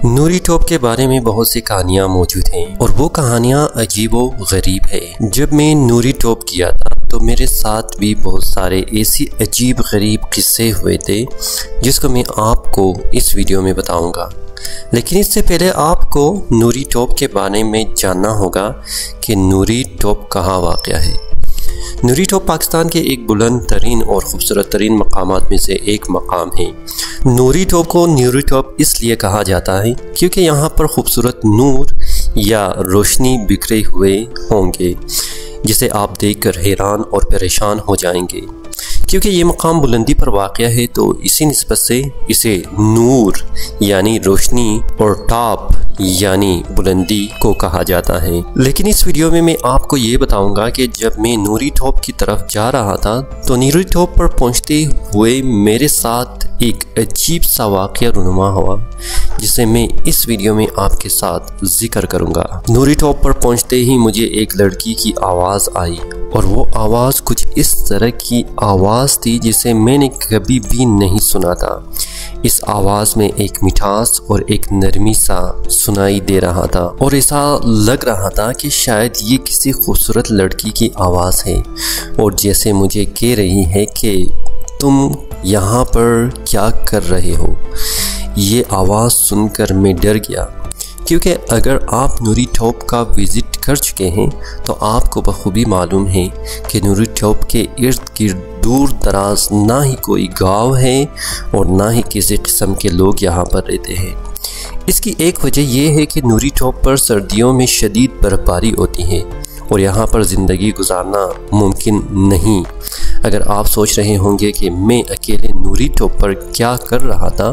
नूरी top के बारे में बहुत सी कहानियाँ मौजूद हैं और वो कहानियाँ अजीब व गरीब है। जब मैं नूरी टॉप किया था तो मेरे साथ भी बहुत सारे ऐसी अजीब गरीब किस्से हुए थे जिसको मैं आपको इस वीडियो में बताऊंगा। लेकिन इससे पहले आपको नूरी टॉप के बारे में जानना होगा कि नूरी टॉप कहाँ वाक़या है। नूरी टॉप पाकिस्तान के एक बुलंद तरीन और ख़ूबसूरत तरीन मकामात में से एक मकाम है। नूरी टॉप को नूरी टॉप इसलिए कहा जाता है क्योंकि यहाँ पर खूबसूरत नूर या रोशनी बिखरे हुए होंगे जिसे आप देखकर हैरान और परेशान हो जाएंगे। क्योंकि ये मकाम बुलंदी पर वाक़या है तो इसी निस्बत से इसे नूर यानी रोशनी और टॉप यानी बुलंदी को कहा जाता है। लेकिन इस वीडियो में मैं आपको ये बताऊंगा कि जब मैं नूरी टॉप की तरफ जा रहा था तो नूरी टॉप पर पहुंचते हुए मेरे साथ एक अजीब सा वाक़या रुनुमा हुआ जिसे मैं इस वीडियो में आपके साथ जिक्र करूंगा। नूरी टॉप पर पहुंचते ही मुझे एक लड़की की आवाज़ आई और वो आवाज़ कुछ इस तरह की आवाज़ थी जिसे मैंने कभी भी नहीं सुना था। इस आवाज़ में एक मिठास और एक नरमी सा सुनाई दे रहा था और ऐसा लग रहा था कि शायद ये किसी खूबसूरत लड़की की आवाज़ है और जैसे मुझे कह रही है कि तुम यहाँ पर क्या कर रहे हो। ये आवाज़ सुनकर मैं डर गया क्योंकि अगर आप नूरी टॉप का विज़िट कर चुके हैं तो आपको बखूबी मालूम है कि नूरी टॉप के इर्द गिर्द दूर दराज ना ही कोई गांव है और ना ही किसी किस्म के लोग यहाँ पर रहते हैं। इसकी एक वजह यह है कि नूरी टॉप पर सर्दियों में शदीद बर्फ़बारी होती है और यहाँ पर ज़िंदगी गुजारना मुमकिन नहीं। अगर आप सोच रहे होंगे कि मैं अकेले नूरी टॉप पर क्या कर रहा था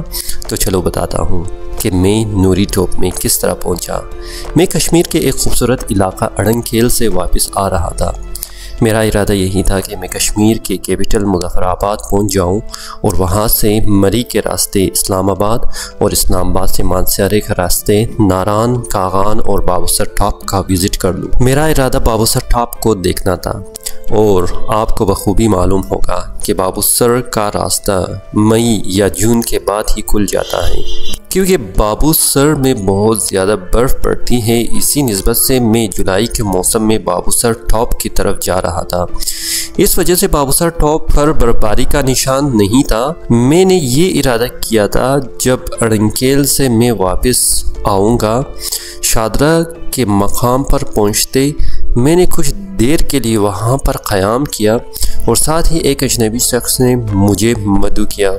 तो चलो बताता हूँ कि मैं नूरी टॉप में किस तरह पहुँचा। मैं कश्मीर के एक खूबसूरत इलाका अड़ंगखेल से वापस आ रहा था। मेरा इरादा यही था कि मैं कश्मीर के कैपिटल मुज़फ़्फ़राबाद पहुंच जाऊं और वहां से मरी के रास्ते इस्लामाबाद और इस्लामाबाद से मानसरे के रास्ते नारान, कागान और बाबूसर टॉप का विज़िट कर लूं। मेरा इरादा बाबूसर टॉप को देखना था और आपको बखूबी मालूम होगा कि बाबूसर का रास्ता मई या जून के बाद ही खुल जाता है क्योंकि बाबूसर में बहुत ज़्यादा बर्फ़ पड़ती है। इसी निस्बत से मैं जुलाई के मौसम में बाबूसर टॉप की तरफ जा रहा था। इस वजह से बाबूसर टॉप पर बर्फबारी का निशान नहीं था। मैंने ये इरादा किया था जब अड़ंगखेल से मैं वापस आऊँगा। शादरा के मकाम पर पहुँचते मैंने कुछ देर के लिए वहाँ पर क़याम किया और साथ ही एक अजनबी शख्स ने मुझे मदऊ किया।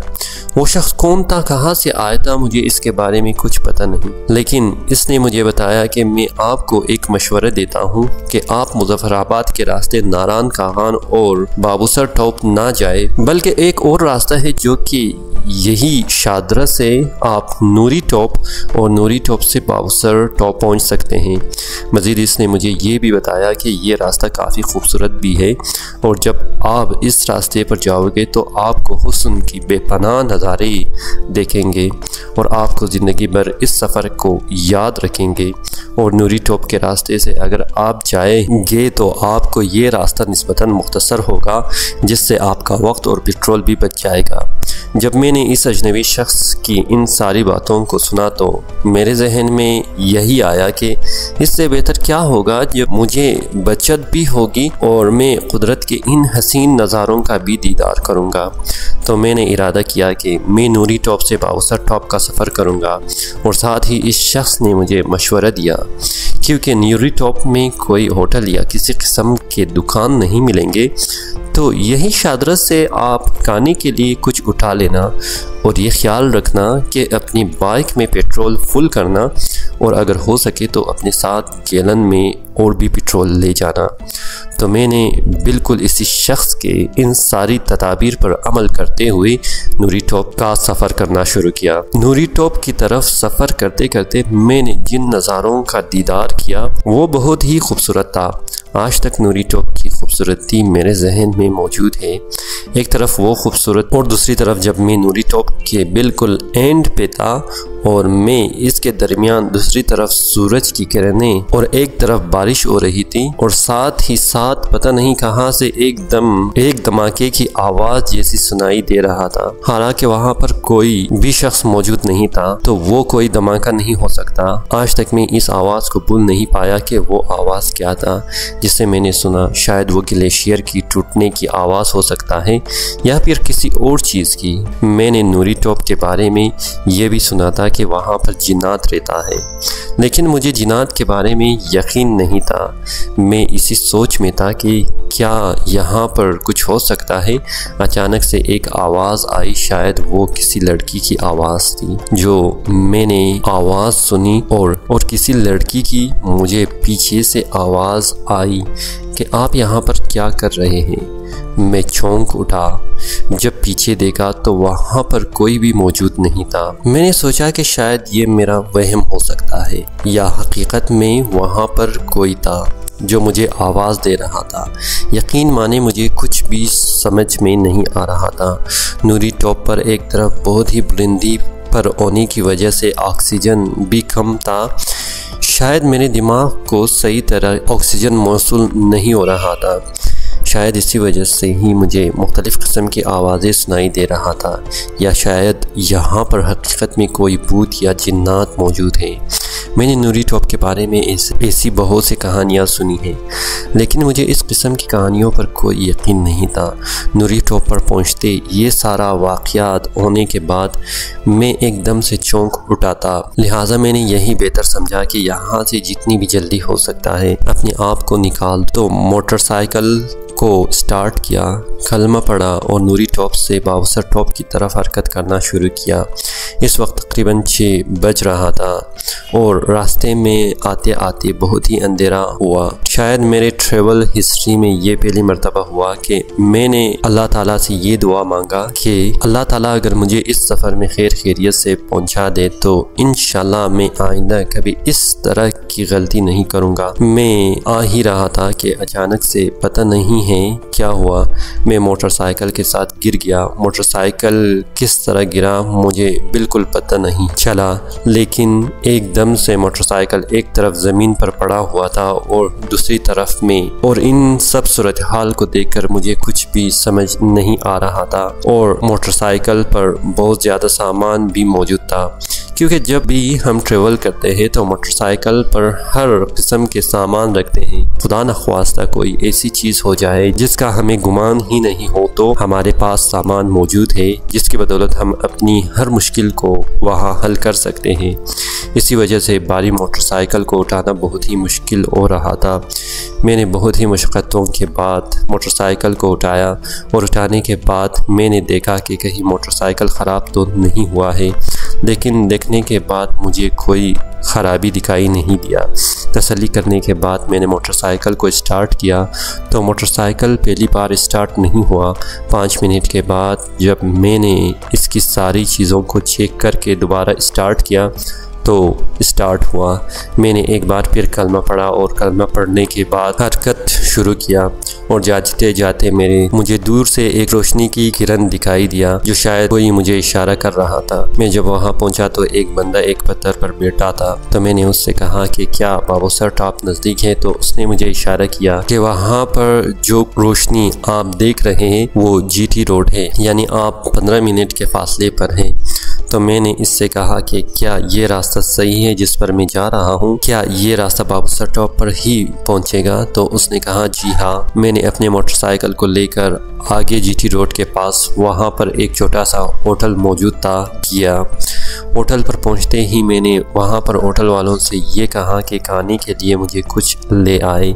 वो शख्स कौन था, कहाँ से आया था, मुझे इसके बारे में कुछ पता नहीं, लेकिन इसने मुझे बताया कि मैं आपको एक मशवरा देता हूँ कि आप मुज़फ़्फ़राबाद के रास्ते नारान, कागान और बाबूसर टॉप ना जाए बल्कि एक और रास्ता है जो कि यही शादरा से आप नूरी टॉप और नूरी टॉप से बाबूसर टॉप पहुँच सकते हैं। मज़ीद इसने मुझे ये भी बताया कि ये रास्ता काफ़ी खूबसूरत भी है और जब आप इस रास्ते पर जाओगे तो आपको हुस्न की बेपनाह नज़ारे देखेंगे और आपको ज़िंदगी भर इस सफ़र को याद रखेंगे। और नूरी टॉप के रास्ते से अगर आप जाएंगे तो आपको ये रास्ता निस्बतन मुख्तसर होगा जिससे आपका वक्त और पेट्रोल भी बच जाएगा। जब मैंने इस अजनबी शख्स की इन सारी बातों को सुना तो मेरे जहन में यही आया कि इससे बेहतर क्या होगा जब मुझे बचत भी होगी और मैं कुदरत के इन हसीन नज़ारों का भी दीदार करूँगा। तो मैंने इरादा किया कि मैं नूरी टॉप से बाबूसर टॉप का सफ़र करूँगा और साथ ही इस शख्स ने मुझे मशवरा दिया क्योंकि नूरी टॉप में कोई होटल या किसी किस्म के दुकान नहीं मिलेंगे तो यही शादरा से आप खाने के लिए कुछ उठा लेना और ये ख्याल रखना कि अपनी बाइक में पेट्रोल फुल करना और अगर हो सके तो अपने साथ गैलन में और भी पेट्रोल ले जाना। तो मैंने बिल्कुल इसी शख्स के इन सारी तदाबीर पर अमल करते हुए नूरी टॉप का सफ़र करना शुरू किया। नूरी टॉप की तरफ सफ़र करते करते मैंने जिन नज़ारों का दीदार किया वो बहुत ही खूबसूरत था। आज तक नूरी टॉप की खूबसूरती मेरे जहन में मौजूद है। एक तरफ वो खूबसूरत और दूसरी तरफ जब मैं नूरी टॉप के बिल्कुल एंड पे था और मैं इसके दरमियान दूसरी तरफ सूरज की किरणें और एक तरफ बारिश हो रही थी और साथ ही साथ पता नहीं कहां से एक धमाके की आवाज़ जैसी सुनाई दे रहा था। हालांकि वहां पर कोई भी शख्स मौजूद नहीं था तो वो कोई धमाका नहीं हो सकता। आज तक मैं इस आवाज़ को भूल नहीं पाया कि वो आवाज़ क्या था जिसे मैंने सुना। शायद वो ग्लेशियर की टूटने की आवाज़ हो सकता है या फिर किसी और चीज़ की। मैंने नूरी टॉप के बारे में ये भी सुना था कि वहाँ पर जिन्नात रहता है, लेकिन मुझे जिन्नात के बारे में यकीन नहीं था। मैं इसी सोच में था कि क्या यहाँ पर कुछ हो सकता है। अचानक से एक आवाज़ आई, शायद वो किसी लड़की की आवाज़ थी। जो मैंने आवाज़ सुनी और किसी लड़की की मुझे पीछे से आवाज़ आई कि आप यहाँ पर क्या कर रहे हैं। मैं चौंक उठा। जब पीछे देखा तो वहाँ पर कोई भी मौजूद नहीं था। मैंने सोचा कि शायद ये मेरा वहम हो सकता है या हकीकत में वहाँ पर कोई था जो मुझे आवाज़ दे रहा था। यकीन माने मुझे कुछ भी समझ में नहीं आ रहा था। नूरी टॉप पर एक तरफ बहुत ही बुलंदी पर होने की वजह से ऑक्सीजन भी कम था। शायद मेरे दिमाग को सही तरह ऑक्सीजन मौसूल नहीं हो रहा था। शायद इसी वजह से ही मुझे मुख्तलिफ़ किस्म की आवाज़ें सुनाई दे रहा था, या शायद यहाँ पर हकीकत में कोई भूत या जिन्नात मौजूद है। मैंने नूरी टॉप के बारे में ऐसी बहुत सी कहानियाँ सुनी हैं, लेकिन मुझे इस किस्म की कहानियों पर कोई यकीन नहीं था। नूरी टॉप पर पहुँचते ये सारा वाक़यात होने के बाद मैं एकदम से चौंक उठा था। लिहाजा मैंने यही बेहतर समझा कि यहाँ से जितनी भी जल्दी हो सकता है अपने आप को निकाल। तो मोटरसाइकिल को स्टार्ट किया, कलमा पड़ा और नूरी टॉप से बावसर टॉप की तरफ हरकत करना शुरू किया। इस वक्त तकरीबन 6 बज रहा था और रास्ते में आते आते बहुत ही अंधेरा हुआ। शायद मेरे ट्रैवल हिस्ट्री में ये पहली मर्तबा हुआ कि मैंने अल्लाह ताला से ये दुआ मांगा कि अल्लाह ताला अगर मुझे इस सफ़र में खैर खैरियत से पहुंचा दे तो इंशाल्लाह मैं आइंदा कभी इस तरह की गलती नहीं करूँगा। मैं आ ही रहा था कि अचानक से पता नहीं है क्या हुआ, मैं मोटरसाइकिल के साथ गिर गया। मोटरसाइकिल किस तरह गिरा मुझे बिल्कुल पता नहीं चला, लेकिन एकदम से मोटरसाइकिल एक तरफ ज़मीन पर पड़ा हुआ था और दूसरी तरफ में, और इन सब सूरत हाल को देखकर मुझे कुछ भी समझ नहीं आ रहा था। और मोटरसाइकिल पर बहुत ज़्यादा सामान भी मौजूद था, क्योंकि जब भी हम ट्रेवल करते हैं तो मोटरसाइकिल पर हर किस्म के सामान रखते हैं। खुदा न ख्वास्ता कोई ऐसी चीज़ हो जाए जिसका हमें गुमान ही नहीं हो तो हमारे पास सामान मौजूद है जिसकी बदौलत हम अपनी हर मुश्किल को वहाँ हल कर सकते हैं। इसी वजह से भारी मोटरसाइकिल को उठाना बहुत ही मुश्किल हो रहा था। मैंने बहुत ही मुश्किलों के बाद मोटरसाइकिल को उठाया और उठाने के बाद मैंने देखा कि कहीं मोटरसाइकिल ख़राब तो नहीं हुआ है, लेकिन देखने के बाद मुझे कोई ख़राबी दिखाई नहीं दिया। तसल्ली करने के बाद मैंने मोटरसाइकिल को स्टार्ट किया तो मोटरसाइकिल पहली बार स्टार्ट नहीं हुआ। 5 मिनट के बाद जब मैंने इसकी सारी चीज़ों को चेक करके दोबारा स्टार्ट किया तो स्टार्ट हुआ। मैंने एक बार फिर कलमा पढ़ा और कलमा पढ़ने के बाद हरकत शुरू किया और जाते जाते मुझे दूर से एक रोशनी की किरण दिखाई दिया जो शायद कोई मुझे इशारा कर रहा था। मैं जब वहाँ पहुँचा तो एक बंदा एक पत्थर पर बैठा था, तो मैंने उससे कहा कि क्या बाबूसर टॉप नज़दीक है, तो उसने मुझे इशारा किया कि वहाँ पर जो रोशनी आप देख रहे हैं वो GT रोड है, यानी आप 15 मिनट के फासले पर हैं। तो मैंने इससे कहा कि क्या ये रास्ता सही है जिस पर मैं जा रहा हूँ, क्या ये रास्ता बाबूसर टॉप पर ही पहुँचेगा? तो उसने कहा जी हाँ। मैंने अपने मोटरसाइकिल को लेकर आगे GT रोड के पास वहाँ पर एक छोटा सा होटल मौजूद था गया। होटल पर पहुँचते ही मैंने वहाँ पर होटल वालों से ये कहा कि खाने के लिए मुझे कुछ ले आए,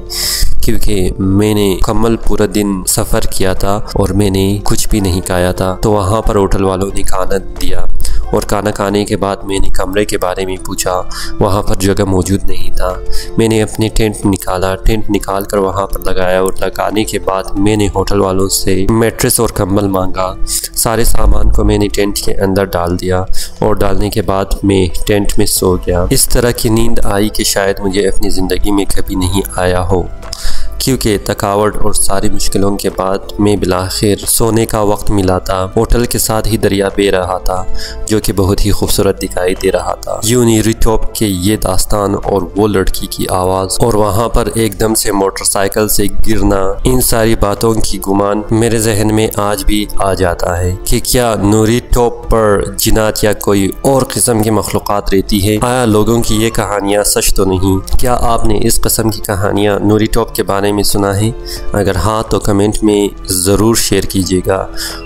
क्योंकि मैंने मुकम्मल पूरा दिन सफ़र किया था और मैंने कुछ भी नहीं खाया था। तो वहाँ पर होटल वालों ने खाना दिया और खाना खाने के बाद मैंने कमरे के बारे में पूछा, वहाँ पर जगह मौजूद नहीं था। मैंने अपने टेंट निकाल कर वहाँ पर लगाया और लगाने के बाद मैंने होटल वालों से मैट्रेस और कंबल मांगा। सारे सामान को मैंने टेंट के अंदर डाल दिया और डालने के बाद मैं टेंट में सो गया। इस तरह की नींद आई कि शायद मुझे अपनी ज़िंदगी में कभी नहीं आया हो, क्योंकि थकावट और सारी मुश्किलों के बाद मैं बिलाखिर सोने का वक्त मिला था। होटल के साथ ही दरिया बह रहा था जो कि बहुत ही खूबसूरत दिखाई दे रहा था। यूनी टॉप के ये दास्तान और वो लड़की की आवाज़ और वहाँ पर एकदम से मोटरसाइकिल से गिरना, इन सारी बातों की गुमान मेरे जहन में आज भी आ जाता है कि क्या नूरी टॉप पर जिन्नात या कोई और किस्म की मखलूक़ात रहती है। आया लोगों की ये कहानियाँ सच तो नहीं? क्या आपने इस किस्म की कहानियाँ नूरी टॉप के बारे में सुना है? अगर हाँ तो कमेंट में ज़रूर शेयर कीजिएगा,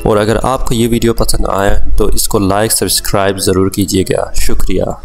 और अगर आपको ये वीडियो पसंद आया तो इसको लाइक सब्सक्राइब ज़रूर कीजिएगा। शुक्रिया।